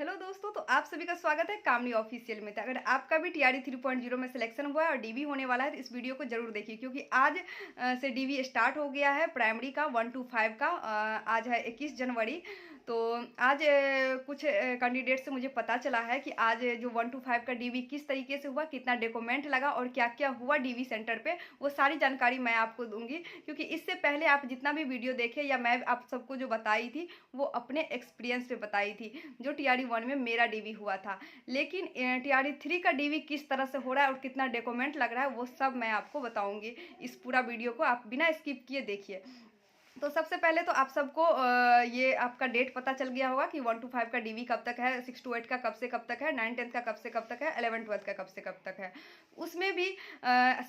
Hello दोस्तों, तो आप सभी का स्वागत है कामनी ऑफिशियल में। तो अगर आपका भी टीआरई 3.0 में सिलेक्शन हुआ है और डीवी होने वाला है तो इस वीडियो को जरूर देखिए, क्योंकि आज से डीवी स्टार्ट हो गया है प्राइमरी का 1 to 5 का। आज है 21 जनवरी। तो आज कुछ कैंडिडेट से मुझे पता चला है कि आज जो 1 to 5 का डीवी किस तरीके से हुआ, कितना डॉक्यूमेंट लगा और क्या क्या हुआ डीवी सेंटर पे, वो सारी जानकारी मैं आपको दूंगी। क्योंकि इससे पहले आप जितना भी वीडियो देखे या मैं आप सबको जो बताई थी वो अपने एक्सपीरियंस पे बताई थी, जो टीआरई 1 में मेरा डीवी हुआ था। लेकिन टीआरई 3 का डीवी किस तरह से हो रहा है और कितना डॉक्यूमेंट लग रहा है वो सब मैं आपको बताऊंगी। इस पूरा वीडियो को आप बिना स्किप किए देखिए। तो सबसे पहले तो आप सबको ये आपका डेट पता चल गया होगा कि 1 to 5 का डीवी कब तक है, 6 to 8 का कब से कब तक है, 9 10 का कब से कब तक है, 11 12 का कब से कब तक है। उसमें भी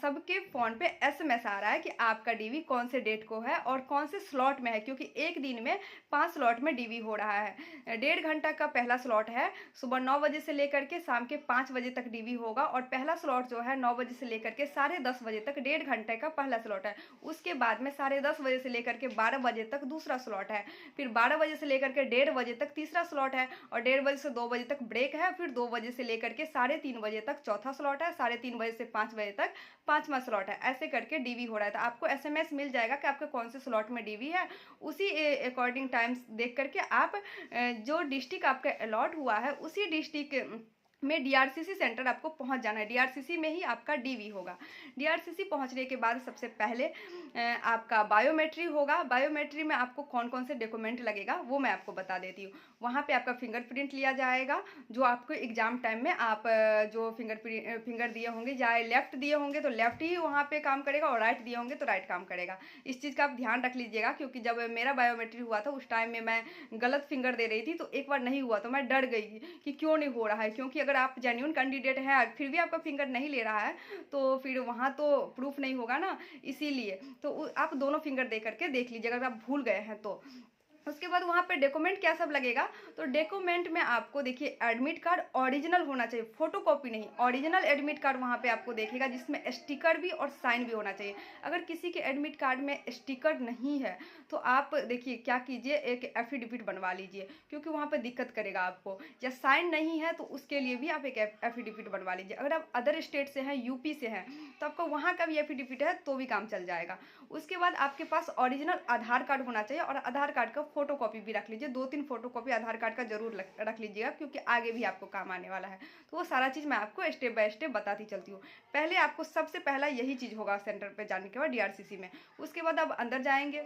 सबके फ़ोन पे एसएमएस आ रहा है कि आपका डीवी कौन से डेट को है और कौन से स्लॉट में है, क्योंकि एक दिन में 5 स्लॉट में डीवी हो रहा है। 1.5 घंटा का पहला स्लॉट है, सुबह 9 बजे से लेकर के शाम के 5 बजे तक डीवी होगा। और पहला स्लॉट जो है 9 बजे से लेकर के 10:30 बजे तक 1.5 घंटे का पहला स्लॉट है। उसके बाद में 10:30 बजे से लेकर के 12 बजे तक दूसरा स्लॉट है। फिर 12 बजे से लेकर के 1:30 बजे तक तीसरा स्लॉट है और 1:30 बजे से 2 बजे तक ब्रेक है। फिर 2 बजे से लेकर के 3:30 बजे तक चौथा स्लॉट है, 3:30 बजे से 5 बजे तक पांचवा स्लॉट है। ऐसे करके डीवी हो रहा है। तो आपको एसएमएस मिल जाएगा कि आपके कौन से स्लॉट में डीवी है। उसी अकॉर्डिंग टाइम्स देख करके आप जो डिस्ट्रिक्ट आपका अलॉट हुआ है उसी डिस्ट्रिक्ट में डीआरसीसी सेंटर आपको पहुंच जाना है। डीआरसीसी में ही आपका डीवी होगा। डीआरसीसी पहुंचने के बाद सबसे पहले आपका बायोमेट्री होगा। बायोमेट्री में आपको कौन कौन से डॉक्यूमेंट लगेगा वो मैं आपको बता देती हूँ। वहाँ पे आपका फिंगरप्रिंट लिया जाएगा, जो आपको एग्जाम टाइम में आप जो फिंगर दिए होंगे, या लेफ्ट दिए होंगे तो लेफ्ट ही वहाँ पे काम करेगा और राइट दिए होंगे तो राइट काम करेगा। इस चीज़ का आप ध्यान रख लीजिएगा, क्योंकि जब मेरा बायोमेट्री हुआ था उस टाइम में मैं गलत फिंगर दे रही थी, तो एक बार नहीं हुआ तो मैं डर गई कि क्यों नहीं हो रहा है। क्योंकि अगर आप जेन्युइन कैंडिडेट है फिर भी आपका फिंगर नहीं ले रहा है तो फिर वहाँ तो प्रूफ नहीं होगा ना। इसीलिए तो आप दोनों फिंगर दे करके देख लीजिए अगर आप भूल गए हैं तो। उसके बाद वहाँ पे डॉक्यूमेंट क्या सब लगेगा, तो डॉक्यूमेंट में आपको देखिए एडमिट कार्ड ओरिजिनल होना चाहिए, फोटो कॉपी नहीं, ओरिजिनल एडमिट कार्ड वहाँ पे आपको देखेगा, जिसमें स्टिकर भी और साइन भी होना चाहिए। अगर किसी के एडमिट कार्ड में स्टिकर नहीं है तो आप देखिए क्या कीजिए, एक एफिडेविट बनवा लीजिए, क्योंकि वहाँ पे दिक्कत करेगा आपको। या साइन नहीं है तो उसके लिए भी आप एक एफिडेविट बनवा लीजिए। अगर आप अदर स्टेट से हैं, यूपी से हैं, तो आपको वहाँ का भी एफिडेविट है तो भी काम चल जाएगा। उसके बाद आपके पास ओरिजिनल आधार कार्ड होना चाहिए और आधार कार्ड का फोटो कॉपी भी रख लीजिए। 2-3 फोटो कॉपी आधार कार्ड का जरूर रख लीजिएगा, क्योंकि आगे भी आपको काम आने वाला है। तो वो सारा चीज़ मैं आपको स्टेप बाय स्टेप बताती चलती हूँ। पहले आपको सबसे पहला यही चीज़ होगा सेंटर पे जाने के बाद डीआरसीसी में। उसके बाद आप अंदर जाएंगे,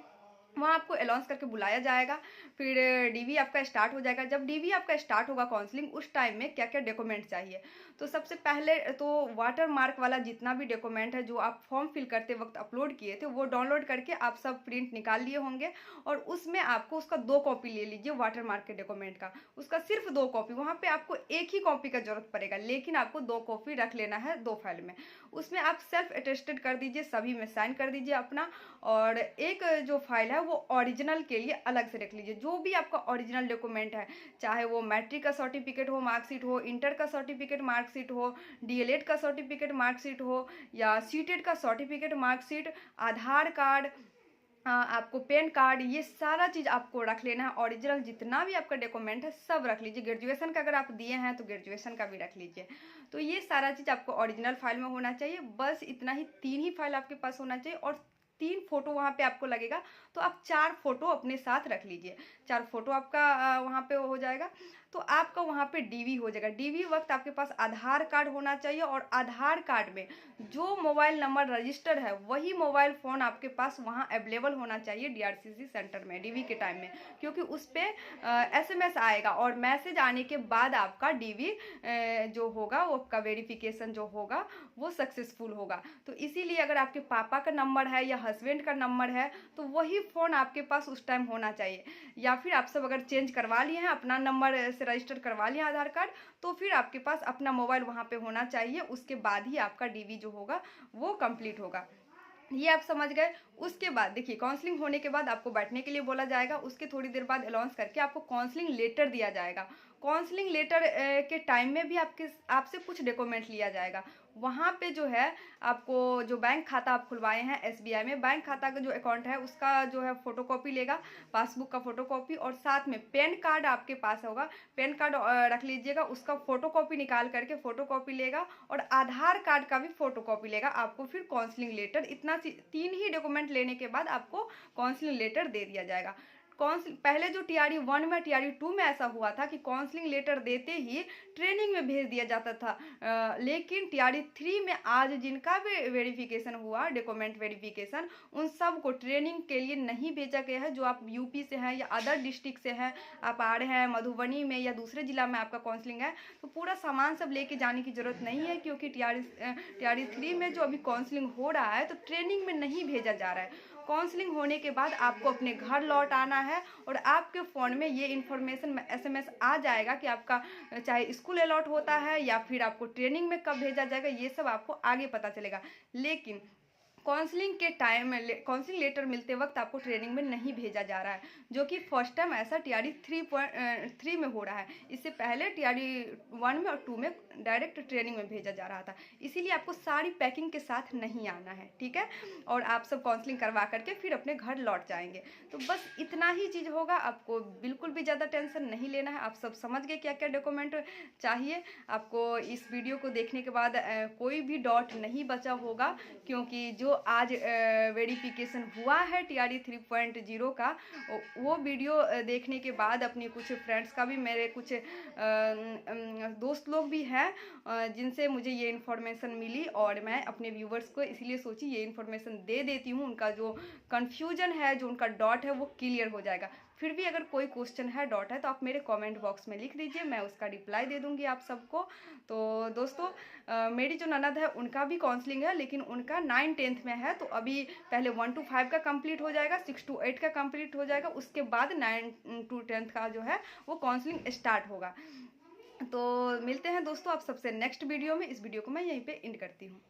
वहाँ आपको अनाउंस करके बुलाया जाएगा। फिर डीवी आपका स्टार्ट हो जाएगा। जब डीवी आपका स्टार्ट होगा काउंसलिंग, उस टाइम में क्या क्या डॉक्यूमेंट चाहिए, तो सबसे पहले तो वाटर मार्क वाला जितना भी डॉक्यूमेंट है जो आप फॉर्म फिल करते वक्त अपलोड किए थे वो डाउनलोड करके आप सब प्रिंट निकाल लिए होंगे। और उसमें आपको उसका 2 कॉपी ले लीजिए वाटर मार्क के डॉक्यूमेंट का, उसका सिर्फ 2 कॉपी। वहाँ पे आपको एक ही कॉपी का जरूरत पड़ेगा, लेकिन आपको 2 कॉपी रख लेना है 2 फाइल में। उसमें आप सेल्फ अटेस्टेड कर दीजिए, सभी में साइन कर दीजिए अपना। और एक जो फाइल है वो ओरिजिनल के लिए अलग से रख लीजिए। जो भी आपका ओरिजिनल डॉक्यूमेंट है, चाहे वो मैट्रिक का सर्टिफिकेट हो, मार्कशीट हो, इंटर का सर्टिफिकेट मार्कशीट हो, डीएलएड का सर्टिफिकेट मार्कशीट हो, या सीटेड का सर्टिफिकेट मार्कशीट, आधार कार्ड, आपको पैन कार्ड, ये सारा चीज़ आपको रख लेना है। ओरिजिनल जितना भी आपका डॉक्यूमेंट है सब रख लीजिए। ग्रेजुएशन का अगर आप दिए हैं तो ग्रेजुएशन का भी रख लीजिए। तो ये सारा चीज़ आपको ओरिजिनल फाइल में होना चाहिए। बस इतना ही, 3 ही फाइल आपके पास होना चाहिए और 3 फोटो वहाँ पे आपको लगेगा। तो आप 4 फोटो अपने साथ रख लीजिए। 4 फोटो आपका वहाँ पे हो जाएगा। तो आपका वहाँ पे डीवी हो जाएगा। डीवी वक्त आपके पास आधार कार्ड होना चाहिए और आधार कार्ड में जो मोबाइल नंबर रजिस्टर है वही मोबाइल फ़ोन आपके पास वहाँ अवेलेबल होना चाहिए डीआरसीसी सेंटर में डीवी के टाइम में, क्योंकि उस पर एसएमएस आएगा और मैसेज आने के बाद आपका डीवी जो होगा वो आपका वेरिफिकेशन जो होगा वो सक्सेसफुल होगा। तो इसीलिए अगर आपके पापा का नंबर है या हस्बैंड का नंबर है तो वही फ़ोन आपके पास उस टाइम होना चाहिए। या फिर आप सब अगर चेंज करवा लिए हैं, अपना नंबर से रजिस्टर करवा लिए आधार कार्ड, तो फिर आपके पास अपना मोबाइल वहाँ पे होना चाहिए। उसके बाद ही आपका डीवी जो होगा वो कंप्लीट होगा। ये आप समझ गए। उसके बाद देखिए काउंसलिंग होने के बाद आपको बैठने के लिए बोला जाएगा। उसके थोड़ी देर बाद अनाउंस करके आपको काउंसलिंग लेटर दिया जाएगा। काउंसलिंग लेटर के टाइम में भी आपसे कुछ डॉक्यूमेंट लिया जाएगा। वहाँ पे जो है आपको जो बैंक खाता आप खुलवाए हैं एसबीआई में, बैंक खाता का जो अकाउंट है उसका जो है फोटोकॉपी लेगा, पासबुक का फोटोकॉपी, और साथ में पैन कार्ड आपके पास होगा, पैन कार्ड रख लीजिएगा, उसका फोटोकॉपी निकाल करके फोटोकॉपी लेगा, और आधार कार्ड का भी फोटोकॉपी लेगा। आपको फिर काउंसलिंग लेटर, इतना 3 ही डॉक्यूमेंट लेने के बाद आपको काउंसलिंग लेटर दे दिया जाएगा। पहले जो टीआरई 1 में टीआरई 2 में ऐसा हुआ था कि काउंसलिंग लेटर देते ही ट्रेनिंग में भेज दिया जाता था, लेकिन टीआरई 3 में आज जिनका भी वेरिफिकेशन हुआ, डॉक्यूमेंट वेरिफिकेशन, उन सब को ट्रेनिंग के लिए नहीं भेजा गया है। जो आप यूपी से हैं या अदर डिस्ट्रिक्ट से हैं, आप आ रहे हैं मधुबनी में या दूसरे जिला में आपका काउंसलिंग है, तो पूरा सामान सब लेके जाने की जरूरत नहीं है, क्योंकि टीआरई 3 में जो अभी काउंसलिंग हो रहा है तो ट्रेनिंग में नहीं भेजा जा रहा है। काउंसलिंग होने के बाद आपको अपने घर लौट आना है, और आपके फ़ोन में ये इन्फॉर्मेशन एसएमएस आ जाएगा कि आपका चाहे स्कूल अलॉट होता है या फिर आपको ट्रेनिंग में कब भेजा जाएगा, ये सब आपको आगे पता चलेगा। लेकिन काउंसलिंग के टाइम में काउंसलिंग लेटर मिलते वक्त आपको ट्रेनिंग में नहीं भेजा जा रहा है, जो कि फर्स्ट टाइम ऐसा टीआरई 3 में हो रहा है। इससे पहले टीआरई 1 में और 2 में डायरेक्ट ट्रेनिंग में भेजा जा रहा था। इसीलिए आपको सारी पैकिंग के साथ नहीं आना है, ठीक है, और आप सब काउंसलिंग करवा करके फिर अपने घर लौट जाएंगे। तो बस इतना ही चीज़ होगा, आपको बिल्कुल भी ज़्यादा टेंशन नहीं लेना है। आप सब समझ गए क्या क्या डॉक्यूमेंट चाहिए। आपको इस वीडियो को देखने के बाद कोई भी डाउट नहीं बचा होगा, क्योंकि जो आज वेरिफिकेशन हुआ है टीआरई 3.0 का, वो वीडियो देखने के बाद अपने कुछ फ्रेंड्स का भी, मेरे कुछ दोस्त लोग भी हैं जिनसे मुझे ये इन्फॉर्मेशन मिली, और मैं अपने व्यूवर्स को इसलिए सोची ये इन्फॉर्मेशन दे देती हूँ। उनका जो कन्फ्यूजन है, जो उनका डाउट है, वो क्लियर हो जाएगा। फिर भी अगर कोई क्वेश्चन है, डाउट है, तो आप मेरे कमेंट बॉक्स में लिख दीजिए, मैं उसका रिप्लाई दे दूंगी आप सबको। तो दोस्तों, मेरी जो ननद है उनका भी काउंसलिंग है, लेकिन उनका 9-10th में है, तो अभी पहले 1 to 5 का कंप्लीट हो जाएगा, 6 to 8 का कंप्लीट हो जाएगा, उसके बाद 9 to 10th का जो है वो काउंसलिंग स्टार्ट होगा। तो मिलते हैं दोस्तों आप सबसे नेक्स्ट वीडियो में। इस वीडियो को मैं यहीं पे एंड करती हूँ।